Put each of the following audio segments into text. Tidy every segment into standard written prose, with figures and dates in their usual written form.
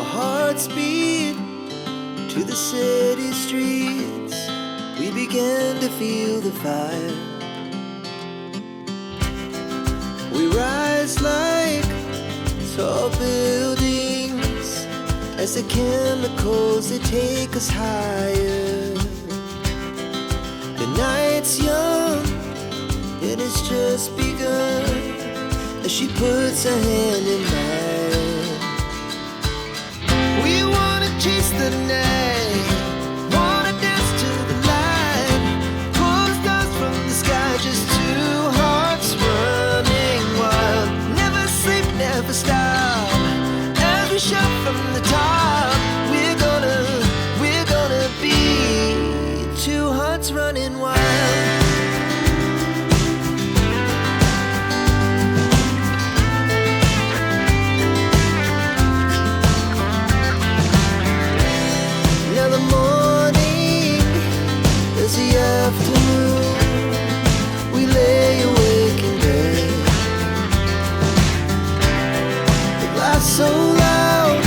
Our hearts beat to the city streets. We began to feel the fire. We rise like tall buildings as the chemicals, they take us higher. The night's young, it has just begun, as she puts her hand in mine. We wanna chase the night, wanna dance to the light, pull stars from the sky, just two hearts running wild. Never sleep, never stop, as we shout from the top. We're gonna be two hearts running wild. We lay awake in bed. It laughs so loud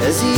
as the